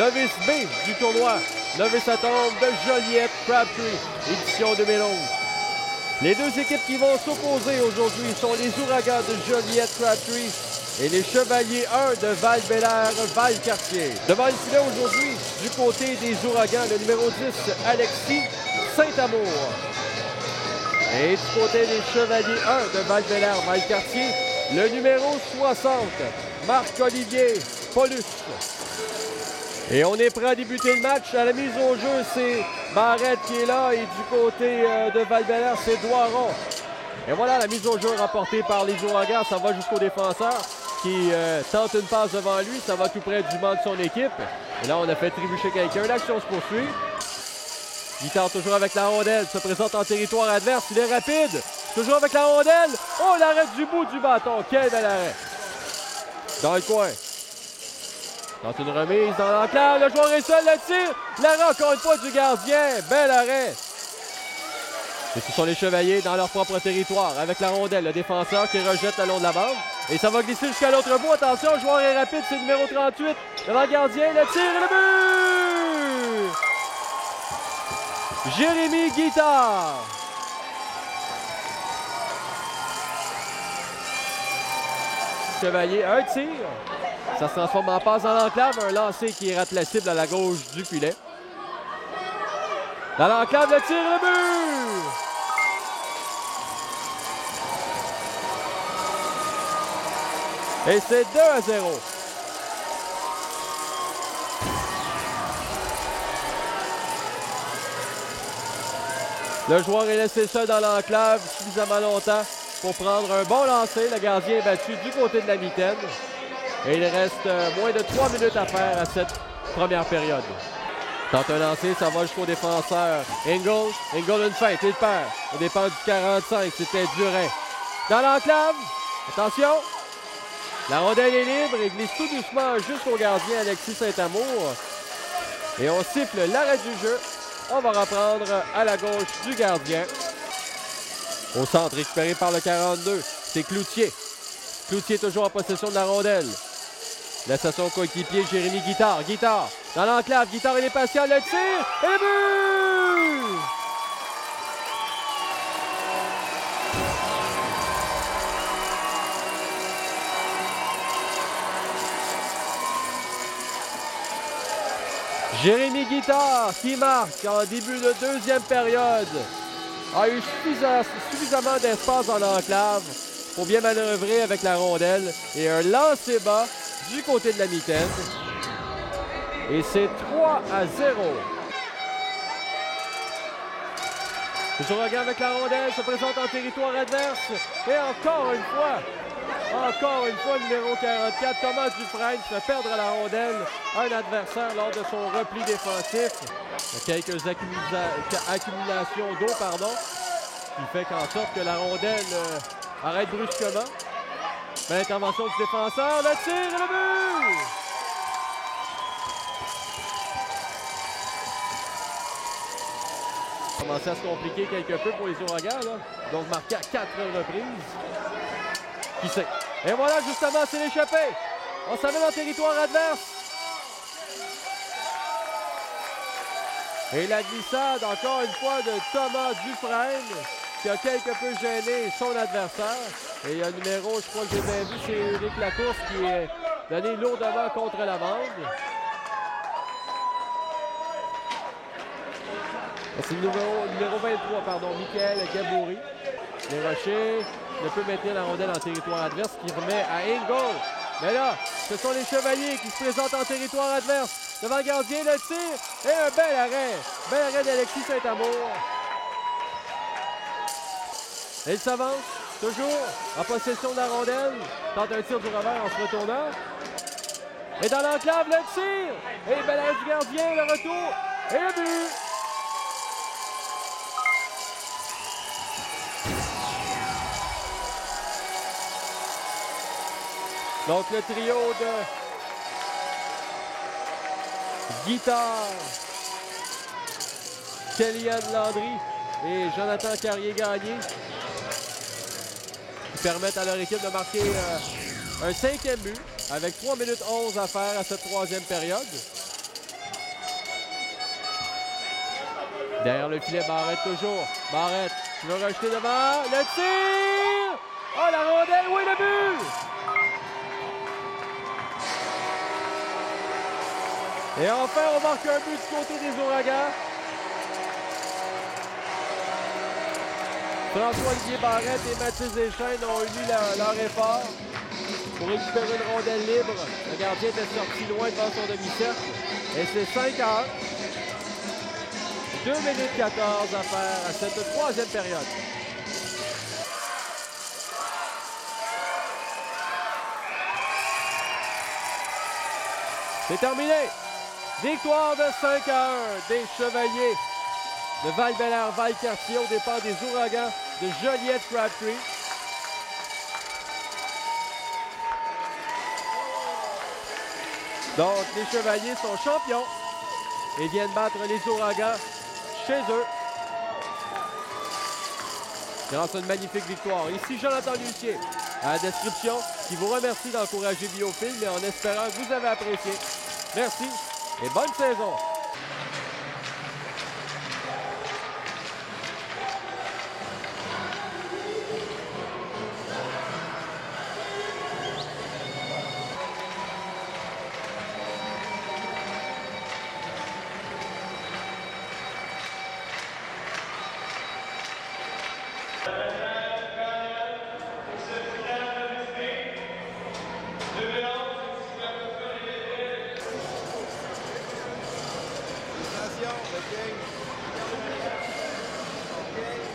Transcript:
novice B du tournoi. Novice à tombe de Joliette Crabtree, édition 2011. Les deux équipes qui vont s'opposer aujourd'hui sont les Ouragans de Joliette Crabtree et les Chevaliers 1 de Val-Bélair-Valcartier. Devant le filet aujourd'hui, du côté des Ouragans, le numéro 10, Alexis Saint-Amour. Et du côté des Chevaliers 1 de Val-Bélair-Valcartier, le numéro 60, Marc-Olivier Paulus. Et on est prêt à débuter le match. À la mise au jeu, c'est Barrette qui est là. Et du côté de Val-Bélair, c'est Doiron. Et voilà la mise au jeu remportée par les Ouragans. Ça va jusqu'au défenseur qui tente une passe devant lui. Ça va tout près du banc de son équipe. Et là, on a fait trébucher quelqu'un. L'action se poursuit. Guitare toujours avec la rondelle. Se présente en territoire adverse. Il est rapide. Toujours avec la rondelle. Oh, l'arrêt du bout du bâton. Quel bel arrêt. Dans le coin. Dans une remise dans l'enclave, le joueur est seul, le tir, l'arrêt encore une fois du gardien, bel arrêt. Et ce sont les Chevaliers dans leur propre territoire, avec la rondelle, le défenseur qui rejette le long de la bande. Et ça va glisser jusqu'à l'autre bout, attention, le joueur est rapide, c'est le numéro 38, devant le gardien, le tir et le but! Jérémy Guitard. Chevalier, un tir. Ça se transforme en passe dans l'enclave. Un lancer qui rate la cible à la gauche du filet. Dans l'enclave, le tir et le but! Et c'est 2-0. Le joueur est laissé seul dans l'enclave suffisamment longtemps pour prendre un bon lancer. Le gardien est battu du côté de la mitaine. Et il reste moins de 3 minutes à faire à cette première période. Tente un lancer, ça va jusqu'au défenseur. Ingle une feinte, il perd. Au départ du 45, c'était Duret. Dans l'enclave, attention. La rondelle est libre et glisse tout doucement jusqu'au gardien Alexis Saint-Amour. Et on siffle l'arrêt du jeu. On va reprendre à la gauche du gardien. Au centre, récupéré par le 42, c'est Cloutier. Cloutier toujours en possession de la rondelle. Laisse à son coéquipier Jérémy Guitard. Guitard dans l'enclave. Guitard, il est patient. Le tir et le but! Jérémy Guitard qui marque en début de deuxième période. A eu suffisamment d'espace dans l'enclave pour bien manœuvrer avec la rondelle. Et un lancer bas du côté de la mitaine. Et c'est 3-0. Les Ouragans avec la rondelle se présente en territoire adverse. Et encore une fois, le numéro 44, Thomas Dufresne, fait perdre la rondelle à un adversaire lors de son repli défensif. Il y a quelques accumulations d'eau, qui fait qu'en sorte que la rondelle arrête brusquement. L'intervention du défenseur, le tir et le but! Ça commençait à se compliquer quelque peu pour les Ouragans, là. Donc marqué à 4 reprises. Qui sait? Et voilà, justement, c'est l'échappé. On s'en va dans le territoire adverse. Et la glissade, encore une fois, de Thomas Dufresne, qui a quelque peu gêné son adversaire. Et il y a un numéro, je crois que j'ai bien vu, c'est Éric Lacourse qui est donné lourdement contre la bande. C'est le numéro 23, Michael Gaboury. Les Rochers ne peut maintenir la rondelle en territoire adverse, qui remet à Ingle. Mais là, ce sont les Chevaliers qui se présentent en territoire adverse. Devant le gardien, le tir et un bel arrêt. Bel arrêt d'Alexis Saint-Amour. Et il s'avance, toujours en possession de la rondelle. Tente un tir du revers en se retournant. Et dans l'enclave, le tir. Et bel arrêt du gardien, le retour. Et le but. Donc le trio de Guitard, Kellyanne Landry et Jonathan Carrier-Gagné qui permettent à leur équipe de marquer un 5e but avec 3 minutes 11 à faire à cette 3e période. Derrière le filet, Barrette toujours. Barrette, qui va rejeter devant. Le tir! Oh, la rondelle, oui, le but! Et enfin, on marque un but du côté des Ouragans. François-Olivier Barrette et Mathis Deschênes ont uni leur effort pour récupérer une rondelle libre. Le gardien était sorti loin devant son demi-cercle. Et c'est 5-1. 2 minutes 14 à faire à cette troisième période. C'est terminé. Victoire de 5-1 des Chevaliers de Val-Bélair-Valcartier aux dépens des Ouragans de Joliette-Crabtree. Donc, les Chevaliers sont champions et viennent battre les Ouragans chez eux grâce à une magnifique victoire. Ici Jonathan Lucier à la description qui vous remercie d'encourager Biofilm et en espérant que vous avez apprécié. Merci et bonne saison! Attention, le game. OK.